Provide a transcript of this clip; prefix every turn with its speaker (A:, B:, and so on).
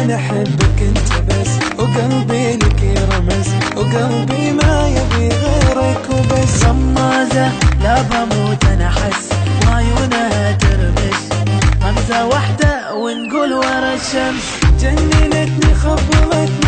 A: من احبك انت بس، وقلبي لك يرمز، وقلبي ما يبي غيرك وبس.
B: غمازة لا بموت انا احس، وعيونها ترمش، غمزة واحدة ونقول ورا الشمس.
A: جننتني خبلتني